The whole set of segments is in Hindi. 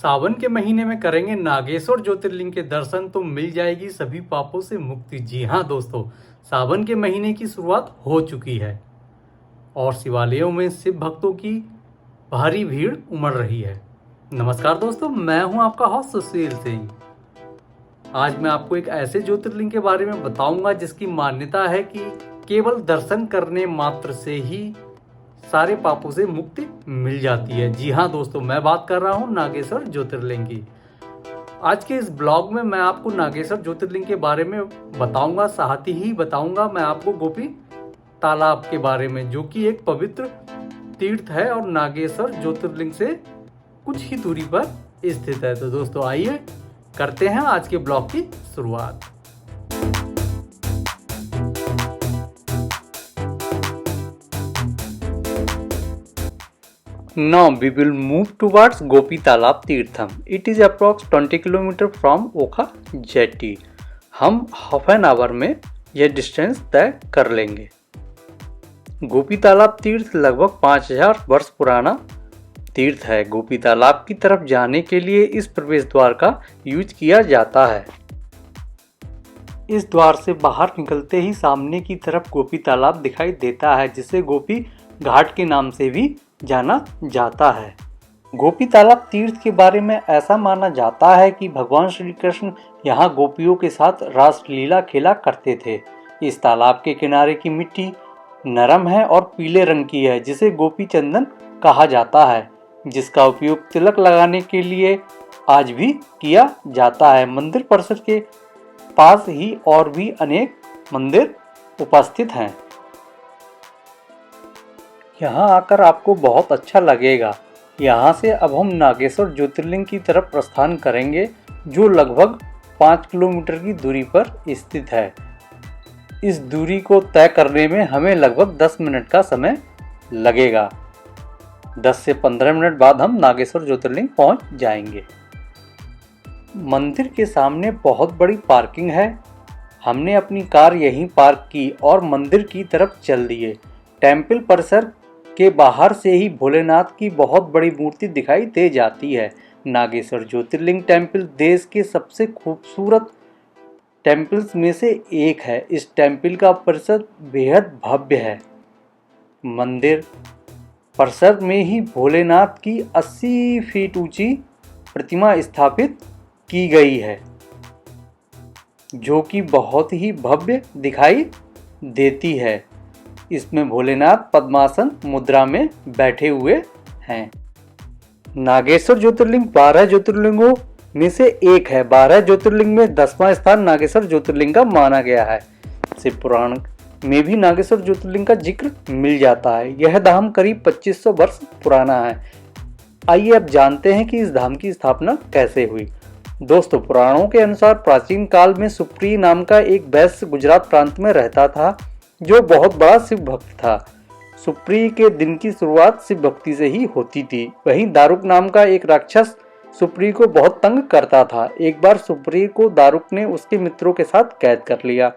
सावन के महीने में करेंगे नागेश्वर ज्योतिर्लिंग के दर्शन तो मिल जाएगी सभी पापों से मुक्ति। जी हाँ दोस्तों, सावन के महीने की शुरुआत हो चुकी है और शिवालयों में शिव भक्तों की भारी भीड़ उमड़ रही है। नमस्कार दोस्तों, मैं हूं आपका होस्ट सुशील सिंह। आज मैं आपको एक ऐसे ज्योतिर्लिंग के बारे में बताऊंगा जिसकी मान्यता है कि केवल दर्शन करने मात्र से ही सारे पापों से मुक्ति मिल जाती है। जी हाँ दोस्तों, मैं बात कर रहा हूँ नागेश्वर ज्योतिर्लिंग की। आज के इस ब्लॉग में मैं आपको नागेश्वर ज्योतिर्लिंग के बारे में बताऊंगा, साथ ही बताऊंगा मैं आपको गोपी तालाब के बारे में, जो कि एक पवित्र तीर्थ है और नागेश्वर ज्योतिर्लिंग से कुछ ही दूरी पर स्थित है। तो दोस्तों आइए करते हैं आज के ब्लॉग की शुरुआत। Now we will move towards Gopi Talab Tirtham. It is approx 20 km from Okha jetty. हम हाफ एन आवर में यह डिस्टेंस तय कर लेंगे। गोपी तालाब तीर्थ लगभग 5000 वर्ष पुराना तीर्थ है। गोपी तालाब की तरफ जाने के लिए इस प्रवेश द्वार का यूज किया जाता है। इस द्वार से बाहर निकलते ही सामने की तरफ गोपी तालाब दिखाई देता है, जिसे गोपी घाट के नाम से भी जाना जाता है। गोपी तालाब तीर्थ के बारे में ऐसा माना जाता है कि भगवान श्री कृष्ण यहाँ गोपियों के साथ रासलीला खेला करते थे। इस तालाब के किनारे की मिट्टी नरम है और पीले रंग की है, जिसे गोपी चंदन कहा जाता है, जिसका उपयोग तिलक लगाने के लिए आज भी किया जाता है। मंदिर परिसर के पास ही और भी अनेक मंदिर उपस्थित हैं। यहाँ आकर आपको बहुत अच्छा लगेगा। यहाँ से अब हम नागेश्वर ज्योतिर्लिंग की तरफ प्रस्थान करेंगे, जो लगभग 5 किलोमीटर की दूरी पर स्थित है। इस दूरी को तय करने में हमें लगभग 10 मिनट का समय लगेगा। 10 से 15 मिनट बाद हम नागेश्वर ज्योतिर्लिंग पहुँच जाएंगे। मंदिर के सामने बहुत बड़ी पार्किंग है। हमने अपनी कार यहीं पार्क की और मंदिर की तरफ चल दिए। टेम्पल परिसर के बाहर से ही भोलेनाथ की बहुत बड़ी मूर्ति दिखाई दे जाती है। नागेश्वर ज्योतिर्लिंग टेम्पल देश के सबसे खूबसूरत टेम्पल्स में से एक है। इस टेम्पल का परिसर बेहद भव्य है। मंदिर परिसर में ही भोलेनाथ की 80 फीट ऊंची प्रतिमा स्थापित की गई है, जो कि बहुत ही भव्य दिखाई देती है। इसमें भोलेनाथ पद्मासन मुद्रा में बैठे हुए हैं। नागेश्वर ज्योतिर्लिंग 12 ज्योतिर्लिंगों में से एक है। 12 ज्योतिर्लिंग में 10वां स्थान नागेश्वर ज्योतिर्लिंग का माना गया है। शिव पुराण में भी नागेश्वर ज्योतिर्लिंग का जिक्र मिल जाता है। यह धाम करीब 2500 वर्ष पुराना है। आइए अब जानते हैं कि इस धाम की स्थापना कैसे हुई। दोस्तों, पुराणों के अनुसार प्राचीन काल में सुप्रिय नाम का एक वैश्य गुजरात प्रांत में रहता था, जो बहुत बड़ा शिव भक्त था। सुप्रिय के दिन की शुरुआत शिव भक्ति से ही होती थी। वहीं दारुक नाम का एक राक्षस सुप्रिय को बहुत तंग करता था। एक बार सुप्रिय को दारुक ने उसके मित्रों के साथ कैद कर लिया।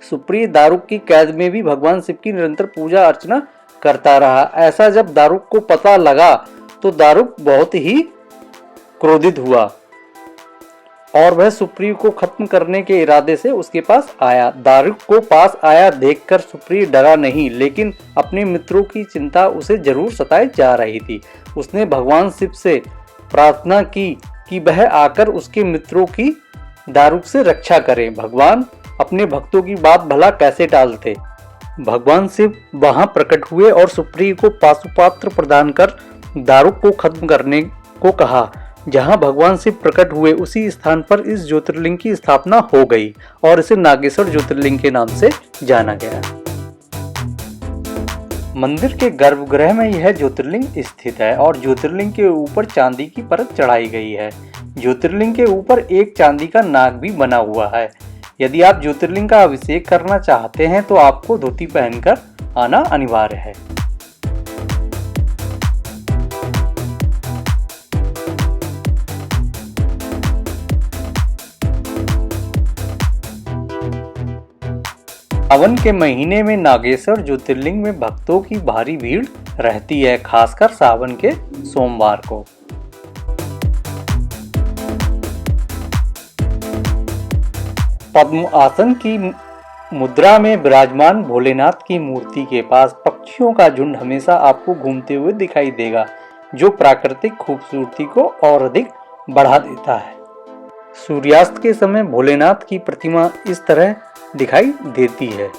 सुप्रिय दारुक की कैद में भी भगवान शिव की निरंतर पूजा अर्चना करता रहा। ऐसा जब दारुक को पता लगा तो दारुक बहुत ही क्रोधित हुआ और वह सुप्रिय को खत्म करने के इरादे से उसके पास आया। दारुक को पास आया देखकर सुप्रिय डरा नहीं, लेकिन अपने मित्रों की चिंता उसे जरूर सताए जा रही थी। उसने भगवान शिव से प्रार्थना की कि वह आकर उसके मित्रों की दारुक से रक्षा करें। भगवान अपने भक्तों की बात भला कैसे टालते। भगवान शिव वहां प्रकट हुए और सुप्रिय को पाशुपात्र प्रदान कर दारुक को खत्म करने को कहा। जहां भगवान शिव प्रकट हुए उसी स्थान पर इस ज्योतिर्लिंग की स्थापना हो गई और इसे नागेश्वर ज्योतिर्लिंग के नाम से जाना गया। मंदिर के गर्भगृह में यह ज्योतिर्लिंग स्थित है और ज्योतिर्लिंग के ऊपर चांदी की परत चढ़ाई गई है। ज्योतिर्लिंग के ऊपर एक चांदी का नाग भी बना हुआ है। यदि आप ज्योतिर्लिंग का अभिषेक करना चाहते हैं तो आपको धोती पहनकर आना अनिवार्य है। सावन के महीने में नागेश्वर ज्योतिर्लिंग में भक्तों की भारी भीड़ रहती है, खासकर सावन के सोमवार को। पद्म आसन की मुद्रा में विराजमान भोलेनाथ की मूर्ति के पास पक्षियों का झुंड हमेशा आपको घूमते हुए दिखाई देगा, जो प्राकृतिक खूबसूरती को और अधिक बढ़ा देता है। सूर्यास्त के समय भोलेनाथ की प्रतिमा इस तरह दिखाई देती है।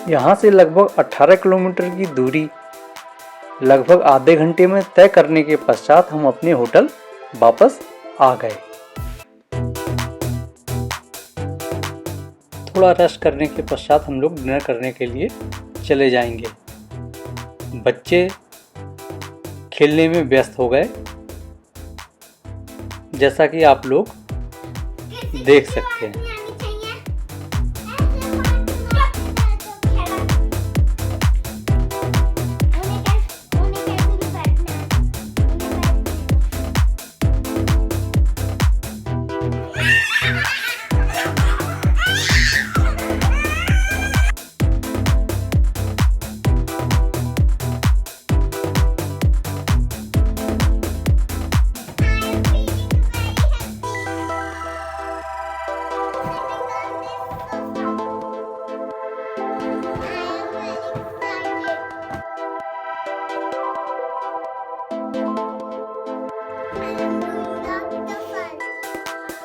यहाँ से लगभग 18 किलोमीटर की दूरी लगभग आधे घंटे में तय करने के पश्चात हम अपने होटल वापस आ गए। थोड़ा रेस्ट करने के पश्चात हम लोग डिनर करने के लिए चले जाएंगे। बच्चे खेलने में व्यस्त हो गए, जैसा कि आप लोग देख सकते हैं।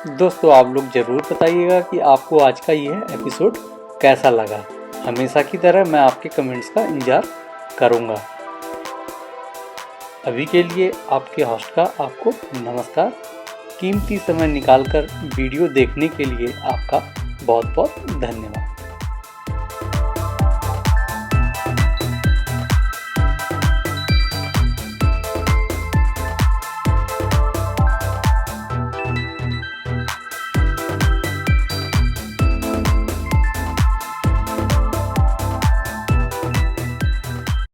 दोस्तों, आप लोग ज़रूर बताइएगा कि आपको आज का यह एपिसोड कैसा लगा। हमेशा की तरह मैं आपके कमेंट्स का इंतजार करूंगा। अभी के लिए आपके होस्ट का आपको नमस्कार। कीमती समय निकालकर वीडियो देखने के लिए आपका बहुत बहुत धन्यवाद।